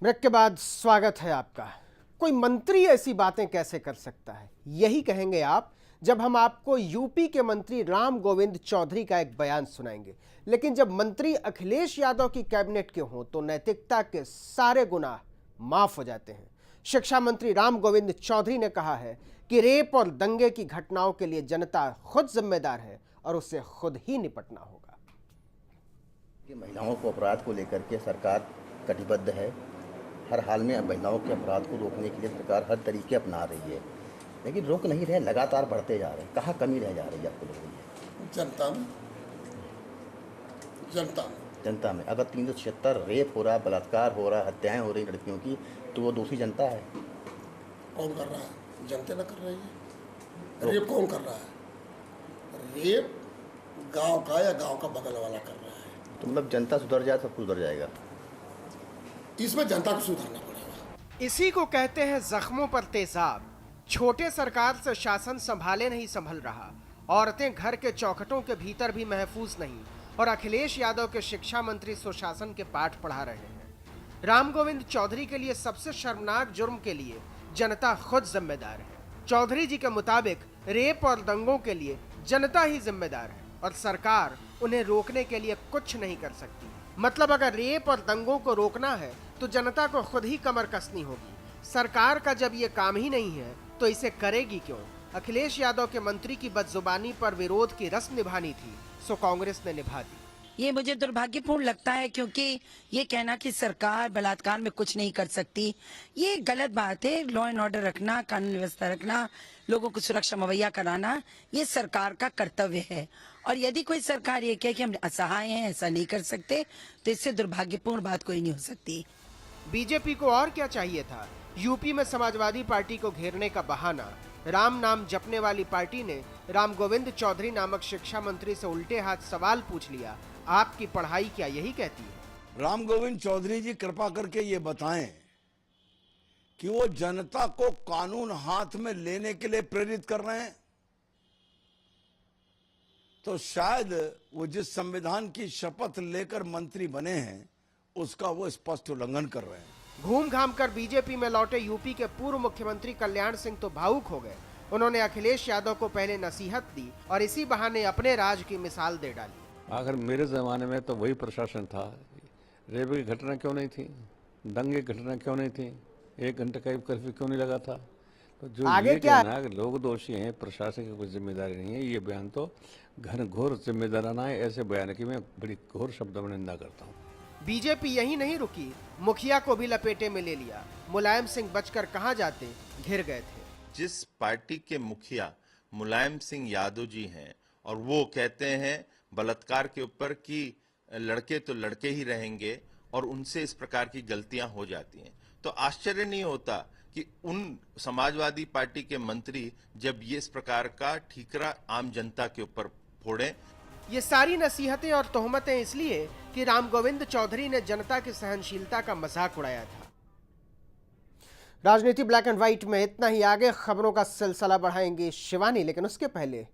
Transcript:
Break के बाद स्वागत है आपका। कोई मंत्री ऐसी बातें कैसे कर सकता है, यही कहेंगे आप जब हम आपको यूपी के मंत्री राम गोविंद चौधरी का एक बयान सुनाएंगे। लेकिन जब मंत्री अखिलेश यादव की कैबिनेट के हों तो नैतिकता के सारे गुनाह माफ हो जाते हैं। शिक्षा मंत्री राम गोविंद चौधरी ने कहा है कि रेप और दंगे की घटनाओं के लिए जनता खुद जिम्मेदार है और उससे खुद ही निपटना होगा। महिलाओं को अपराध को लेकर के सरकार कटिबद्ध है। हर हाल में महिलाओं के अपराध को रोकने के लिए सरकार हर तरीके अपना रही है, लेकिन रोक नहीं रहे, लगातार बढ़ते जा रहे हैं। कहाँ कमी रह जा रही है आपको लग रही है? जनता में अगर 376 रेप हो रहा, बलात्कार हो रहा, हत्याएं हो रही लड़कियों की, तो वो दोषी जनता है। कौन कर रहा है? जनता ना कर रही है। रेप कौन कर रहा है? रेप गांव का या गांव का बगल वाला कर रहा है। तो मतलब जनता सुधर जाए, सब कुछ सुधर जाएगा। इसमें जनता को सुधरना पड़ेगा। इसी को कहते हैं जख्मों पर तेजाब। छोटे सरकार से शासन संभाले नहीं संभल रहा, औरतें घर के चौखटों के भीतर भी महफूज नहीं, और अखिलेश यादव के शिक्षा मंत्री सुशासन के पाठ पढ़ा रहे हैं। राम गोविंद चौधरी के लिए सबसे शर्मनाक जुर्म के लिए जनता खुद जिम्मेदार है। चौधरी जी के मुताबिक रेप और दंगों के लिए जनता ही जिम्मेदार है और सरकार उन्हें रोकने के लिए कुछ नहीं कर सकती। मतलब अगर रेप और दंगों को रोकना है तो जनता को खुद ही कमर कसनी होगी। सरकार का जब ये काम ही नहीं है तो इसे करेगी क्यों? अखिलेश यादव के मंत्री की बदजुबानी पर विरोध की रस्म निभानी थी, सो कांग्रेस ने निभा दी। ये मुझे दुर्भाग्यपूर्ण लगता है, क्योंकि ये कहना कि सरकार बलात्कार में कुछ नहीं कर सकती, ये गलत बात है। लॉ एंड ऑर्डर रखना, कानून व्यवस्था रखना, लोगों को सुरक्षा मुहैया कराना, ये सरकार का कर्तव्य है। और यदि कोई सरकार ये कहे कि हम असहाय हैं, ऐसा नहीं कर सकते, तो इससे दुर्भाग्यपूर्ण बात कोई नहीं हो सकती। बीजेपी को और क्या चाहिए था? यूपी में समाजवादी पार्टी को घेरने का बहाना। राम नाम जपने वाली पार्टी ने राम गोविंद चौधरी नामक शिक्षा मंत्री से उल्टे हाथ सवाल पूछ लिया, आपकी पढ़ाई क्या यही कहती है? राम गोविंद चौधरी जी कृपा करके ये बताएं कि वो जनता को कानून हाथ में लेने के लिए प्रेरित कर रहे हैं, तो शायद वो जिस संविधान की शपथ लेकर मंत्री बने हैं उसका वो स्पष्ट उल्लंघन कर रहे हैं। घूम घाम कर बीजेपी में लौटे यूपी के पूर्व मुख्यमंत्री कल्याण सिंह तो भावुक हो गए। उन्होंने अखिलेश यादव को पहले नसीहत दी और इसी बहाने अपने राज की मिसाल दे डाली। आखिर मेरे ज़माने में तो वही प्रशासन था। रेप की घटना क्यों नहीं थी? दंगे की घटना क्यों नहीं थी? 1 घंटे का कर्फ्यू क्यों नहीं लगा था? तो जो आगे ये क्या? कहना है कि लोग दोषी हैं, प्रशासन की कोई जिम्मेदारी नहीं है, ये बयान तो घनघोर जिम्मेदाराना है। ऐसे बयान की मैं बड़ी घोर शब्दों में निंदा करता हूँ। बीजेपी यही नहीं रुकी, मुखिया को भी लपेटे में ले लिया। मुलायम सिंह बचकर कहां जाते, घिर गए थे। जिस पार्टी के मुखिया मुलायम सिंह यादव जी हैं और वो कहते हैं बलात्कार के ऊपर कि लड़के तो लड़के ही रहेंगे और उनसे इस प्रकार की गलतियां हो जाती हैं, तो आश्चर्य नहीं होता कि उन समाजवादी पार्टी के मंत्री जब ये इस प्रकार का ठीकरा आम जनता के ऊपर फोड़ें। ये सारी नसीहतें और तोहमतें इसलिए कि राम गोविंद चौधरी ने जनता की सहनशीलता का मजाक उड़ाया था। राजनीति ब्लैक एंड व्हाइट में इतना ही। आगे खबरों का सिलसिला बढ़ाएंगी शिवानी, लेकिन उसके पहले